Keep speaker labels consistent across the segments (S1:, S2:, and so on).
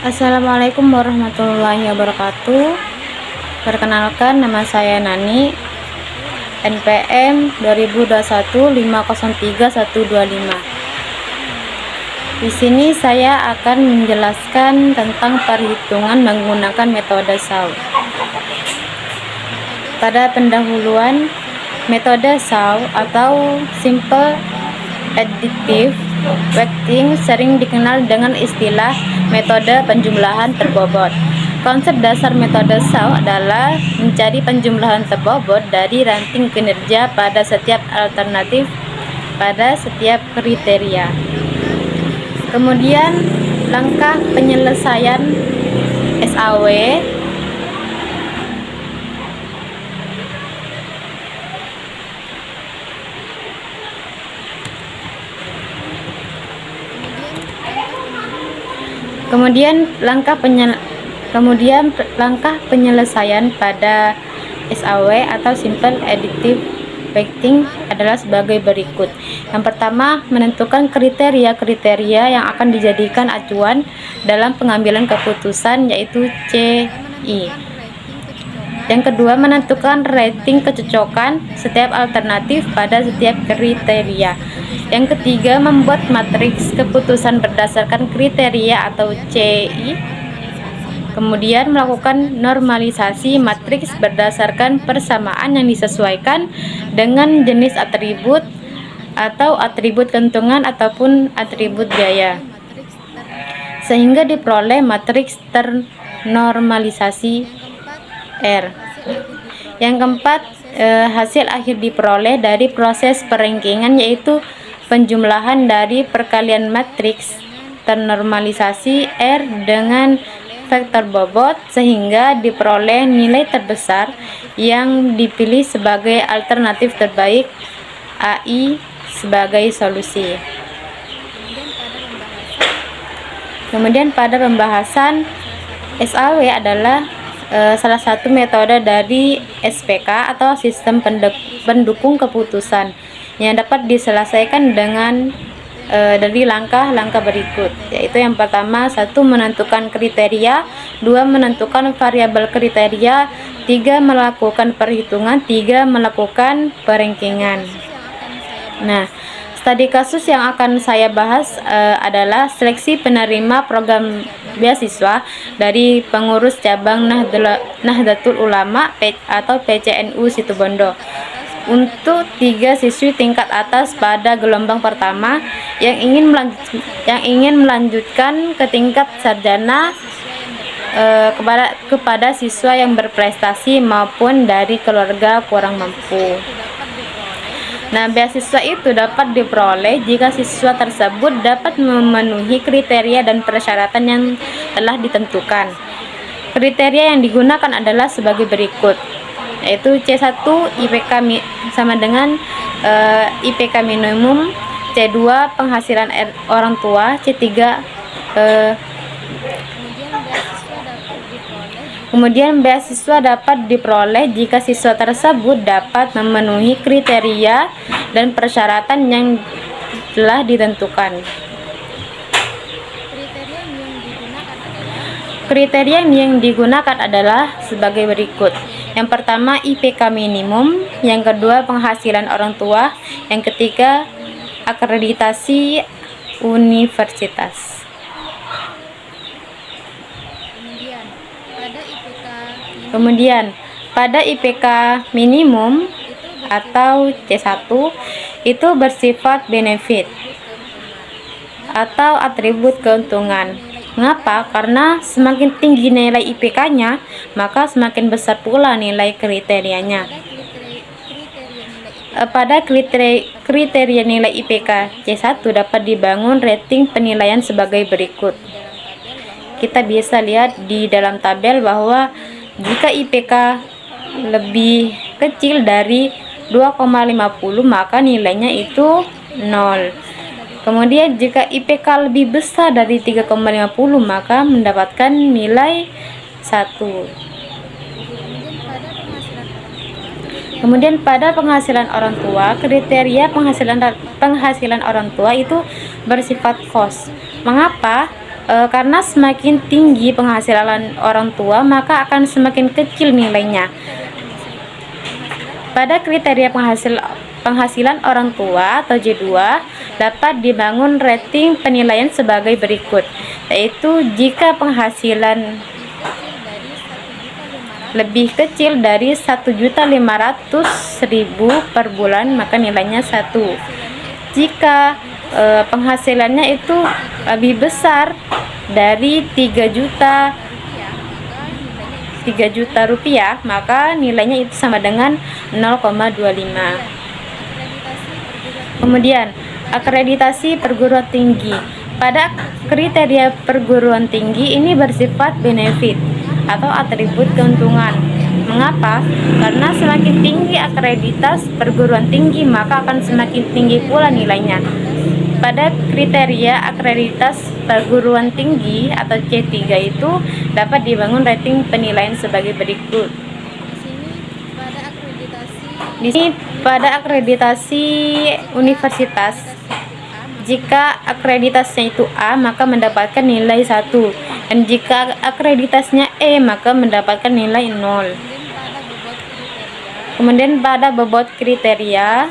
S1: Assalamualaikum warahmatullahi wabarakatuh. Perkenalkan, nama saya Nani, NPM 2021503125. Di sini saya akan menjelaskan tentang perhitungan menggunakan metode Shaw. Pada pendahuluan, metode Shaw atau Simple Additive Weighting sering dikenal dengan istilah metode penjumlahan terbobot. Konsep dasar metode Shaw adalah mencari penjumlahan terbobot dari ranting kinerja pada setiap alternatif pada setiap kriteria. Kemudian langkah penyelesaian SAW langkah penyelesaian pada SAW atau Simple Additive Weighting adalah sebagai berikut. Yang pertama, menentukan kriteria-kriteria yang akan dijadikan acuan dalam pengambilan keputusan, yaitu CI. Yang kedua, menentukan rating kecocokan setiap alternatif pada setiap kriteria. Yang ketiga, membuat matriks keputusan berdasarkan kriteria atau CI. Kemudian melakukan normalisasi matriks berdasarkan persamaan yang disesuaikan dengan jenis atribut atau atribut keuntungan ataupun atribut biaya, sehingga diperoleh matriks ternormalisasi R. Yang keempat, hasil akhir diperoleh dari proses perankingan, yaitu penjumlahan dari perkalian matriks ternormalisasi R dengan vektor bobot, sehingga diperoleh nilai terbesar yang dipilih sebagai alternatif terbaik, AI sebagai solusi. Kemudian pada pembahasan, SAW adalah salah satu metode dari SPK atau sistem pendukung keputusan yang dapat diselesaikan dengan dari langkah-langkah berikut, yaitu yang pertama, 1. Menentukan kriteria, 2. Menentukan variabel kriteria, 3. Melakukan perhitungan, 3. Melakukan perankingan. Nah, studi kasus yang akan saya bahas adalah seleksi penerima program beasiswa dari pengurus cabang Nahdlatul Ulama atau PCNU Situbondo untuk 3 siswi tingkat atas pada gelombang pertama yang ingin melanjutkan ke tingkat sarjana kepada siswa yang berprestasi maupun dari keluarga kurang mampu. Nah, beasiswa itu dapat diperoleh jika siswa tersebut dapat memenuhi kriteria dan persyaratan yang telah ditentukan. Kriteria yang digunakan adalah sebagai berikut, yaitu C1 IPK sama dengan IPK minimum, C2 penghasilan orang tua, C3 kemudian beasiswa dapat diperoleh jika siswa tersebut dapat memenuhi kriteria dan persyaratan yang telah ditentukan. Kriteria yang digunakan adalah sebagai berikut. Yang pertama, IPK minimum, yang kedua penghasilan orang tua, yang ketiga akreditasi universitas. Kemudian pada IPK minimum atau C1 itu bersifat benefit atau atribut keuntungan. Mengapa? Karena semakin tinggi nilai IPK-nya, maka semakin besar pula nilai kriterianya. Pada kriteria nilai IPK C1 dapat dibangun rating penilaian sebagai berikut. Kita bisa lihat di dalam tabel bahwa jika IPK lebih kecil dari 2,50 maka nilainya itu 0. Kemudian jika IPK lebih besar dari 3,50 maka mendapatkan nilai 1. Kemudian pada penghasilan orang tua, kriteria penghasilan orang tua itu bersifat kos. Mengapa? Karena semakin tinggi penghasilan orang tua, maka akan semakin kecil nilainya. Pada kriteria penghasilan orang tua atau J2 dapat dibangun rating penilaian sebagai berikut, yaitu jika penghasilan lebih kecil dari 1.500.000 per bulan, maka nilainya 1. Jika penghasilannya itu lebih besar dari 3 juta rupiah, maka nilainya itu sama dengan 0,25. Kemudian akreditasi perguruan tinggi. Pada kriteria perguruan tinggi ini bersifat benefit atau atribut keuntungan. Mengapa? Karena semakin tinggi akreditas perguruan tinggi, maka akan semakin tinggi pula nilainya. Pada kriteria akreditas perguruan tinggi atau C3 itu dapat dibangun rating penilaian sebagai berikut. Di sini pada akreditasi universitas, jika akreditasnya itu A, maka mendapatkan nilai 1, dan jika akreditasnya E, maka mendapatkan nilai 0. Kemudian pada bobot kriteria,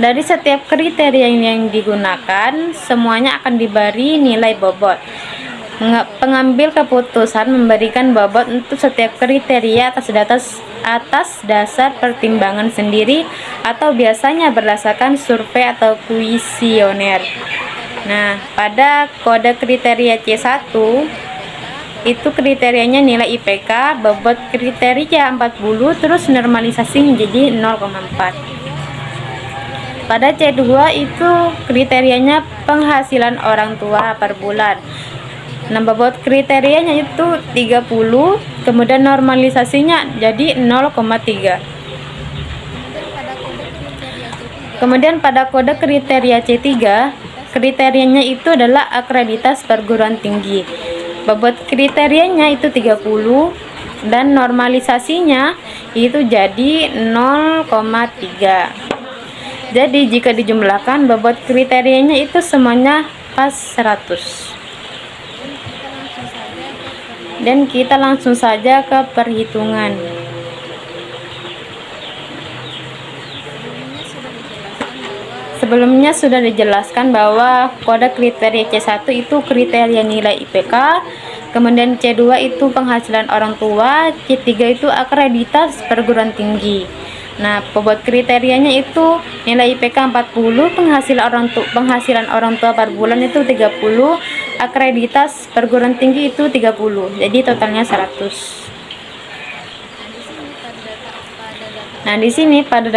S1: dari setiap kriteria yang digunakan, semuanya akan diberi nilai bobot. Pengambil keputusan memberikan bobot untuk setiap kriteria atas dasar pertimbangan sendiri atau biasanya berdasarkan survei atau kuesioner. Nah, pada kode kriteria C1 itu kriterianya nilai IPK, bobot kriteria 40, terus normalisasi menjadi 0,4. Pada C2 itu kriterianya penghasilan orang tua per bulan. Nah, bobot kriterianya itu 30, kemudian normalisasinya jadi 0,3. Kemudian pada kode kriteria C3, kriterianya itu adalah akreditas perguruan tinggi. Bobot kriterianya itu 30 dan normalisasinya itu jadi 0,3. Jadi jika dijumlahkan bobot kriterianya itu semuanya pas 100. Dan kita langsung saja ke perhitungan. Sebelumnya sudah dijelaskan bahwa kode kriteria C1 itu kriteria nilai IPK, kemudian C2 itu penghasilan orang tua, C3 itu akreditas perguruan tinggi. Nah, bobot kriterianya itu nilai IPK 40, penghasilan orang tua per bulan itu 30, akreditas perguruan tinggi itu 30. Jadi totalnya 100. Nah, di sini pada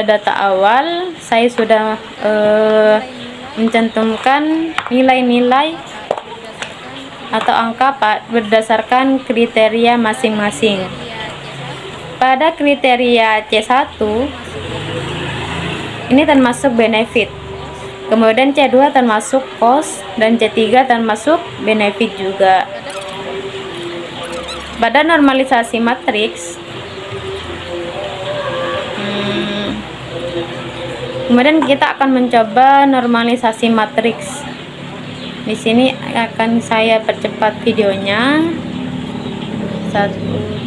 S1: data awal saya sudah mencantumkan nilai-nilai atau angka berdasarkan kriteria masing-masing. Pada kriteria C1 ini termasuk benefit, kemudian C2 termasuk cost, dan C3 termasuk benefit juga. Pada normalisasi matriks, kemudian kita akan mencoba normalisasi matriks. Di sini akan saya percepat videonya. 1,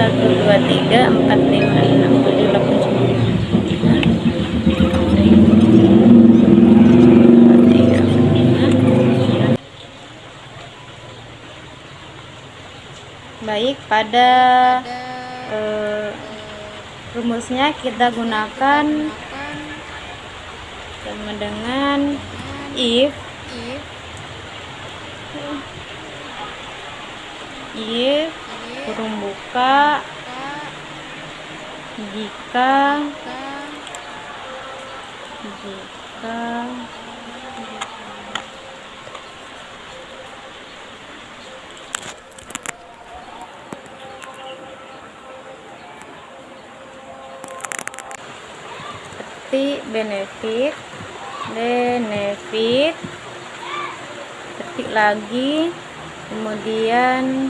S1: 2, 3, 4, 5, 6, 7, 8, 9. Baik, pada rumusnya kita gunakan sama dengan if kurung buka jika seperti benefit ketik lagi, kemudian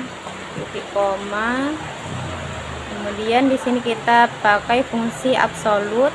S1: titik koma, kemudian di sini kita pakai fungsi absolut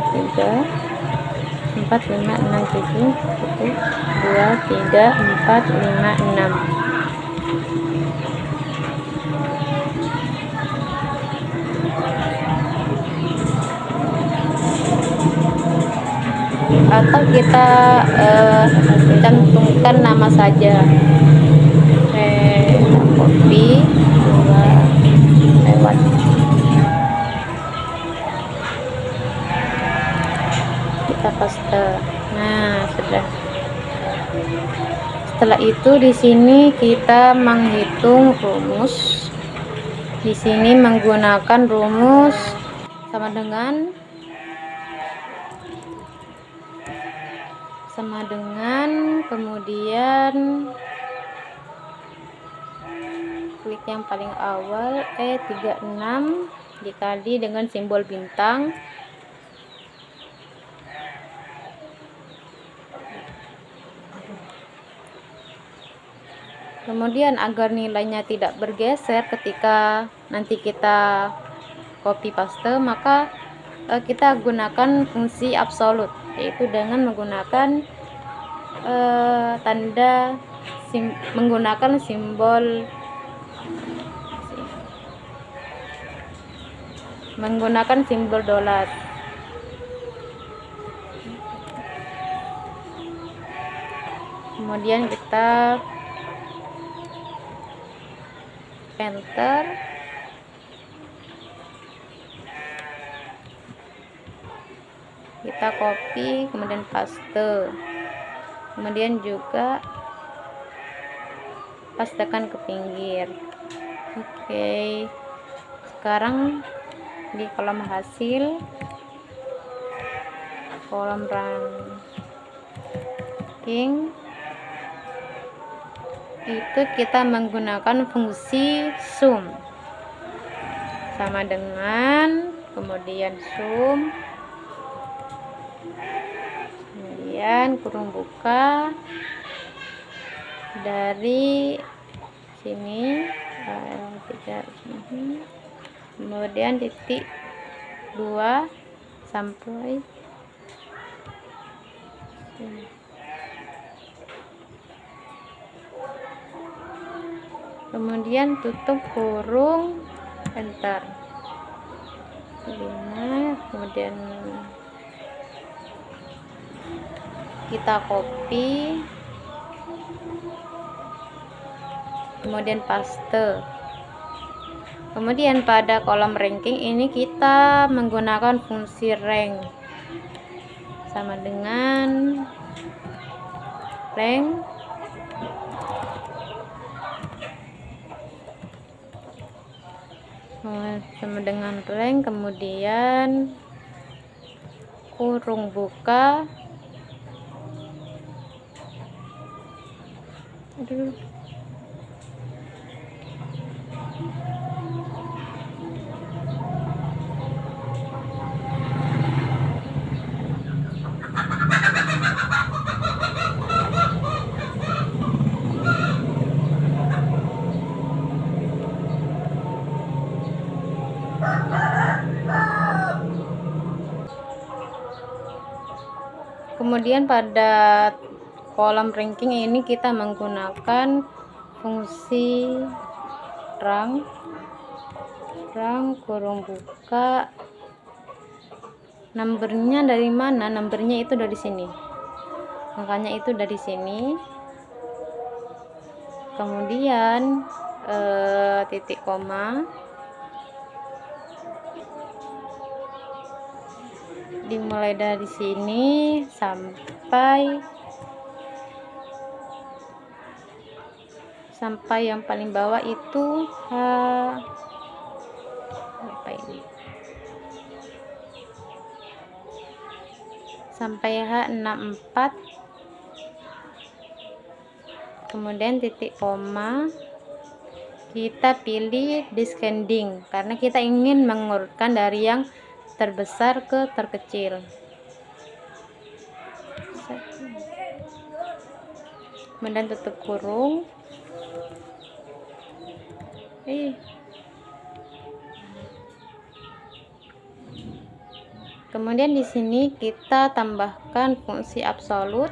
S1: 3 4 5 6 7 1 2 3 4 5 6. Atau kita cantumkan nama saja, kopi 2 lewat. Kita paste. Nah, sudah. Setelah itu di sini kita menghitung rumus. Di sini menggunakan rumus sama dengan kemudian klik yang paling awal 36 dikali dengan simbol bintang. Kemudian agar nilainya tidak bergeser ketika nanti kita copy paste, maka kita gunakan fungsi absolut, yaitu dengan menggunakan menggunakan simbol dolar. kemudian kita enter, kita copy, kemudian paste, kemudian juga pastekan ke pinggir. Oke, sekarang di kolom hasil, kolom ranking itu kita menggunakan fungsi sum, sama dengan kemudian sum, kemudian kurung buka dari sini, kemudian titik 2 sampai sini. Kemudian tutup kurung, enter. 5, kemudian kita copy, kemudian paste. Kemudian pada kolom ranking ini kita menggunakan fungsi rank, sama dengan rank kemudian kurung buka, kemudian pada kolom ranking ini kita menggunakan fungsi rank kurung buka. Numbernya dari mana? Numbernya itu dari sini, angkanya itu dari sini. Kemudian titik koma, dimulai dari sini sampai yang paling bawah itu sampai H64, kemudian titik koma, kita pilih descending karena kita ingin mengurutkan dari yang terbesar ke terkecil. Kemudian tutup kurung. Kemudian di sini kita tambahkan fungsi absolut,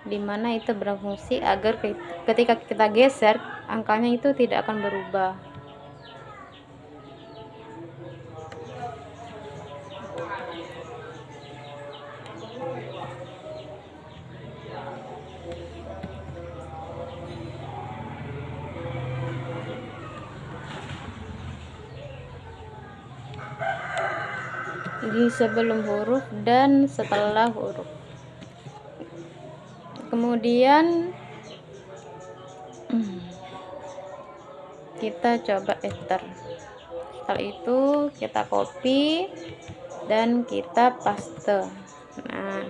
S1: di mana itu berfungsi agar ketika kita geser angkanya itu tidak akan berubah. Di sebelum huruf dan setelah huruf. Kemudian kita coba enter. Setelah itu kita copy dan kita paste. Nah,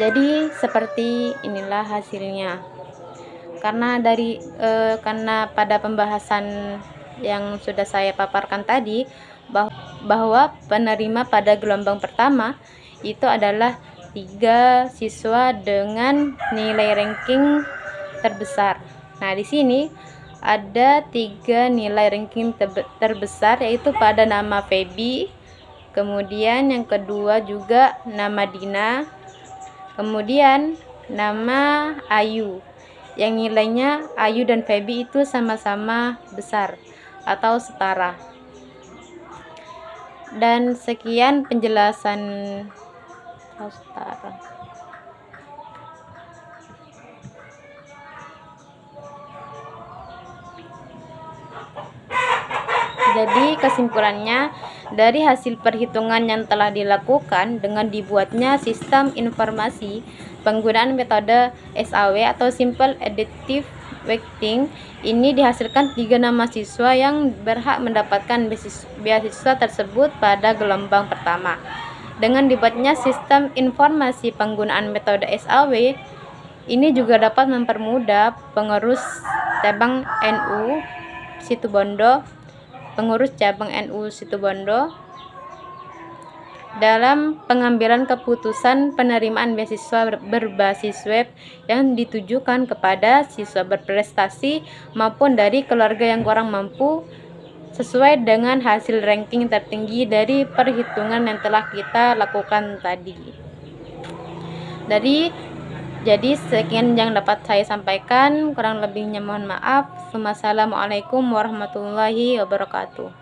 S1: jadi seperti inilah hasilnya. Karena pada pembahasan yang sudah saya paparkan tadi, bahwa penerima pada gelombang pertama itu adalah 3 siswa dengan nilai ranking terbesar. Nah, di sini ada 3 nilai ranking terbesar, yaitu pada nama Feby, kemudian yang kedua juga nama Dina, kemudian nama Ayu, yang nilainya Ayu dan Feby itu sama-sama besar atau setara. Dan sekian penjelasan setara. Jadi kesimpulannya, dari hasil perhitungan yang telah dilakukan dengan dibuatnya sistem informasi, penggunaan metode SAW atau Simple Additive Weighting, ini dihasilkan 3 nama siswa yang berhak mendapatkan beasiswa tersebut pada gelombang pertama. Dengan dibuatnya sistem informasi penggunaan metode SAW, ini juga dapat mempermudah pengurus cabang NU Situbondo dalam pengambilan keputusan penerimaan beasiswa berbasis web yang ditujukan kepada siswa berprestasi maupun dari keluarga yang kurang mampu, sesuai dengan hasil ranking tertinggi dari perhitungan yang telah kita lakukan tadi. Jadi sekian yang dapat saya sampaikan, kurang lebihnya mohon maaf. Wassalamualaikum warahmatullahi wabarakatuh.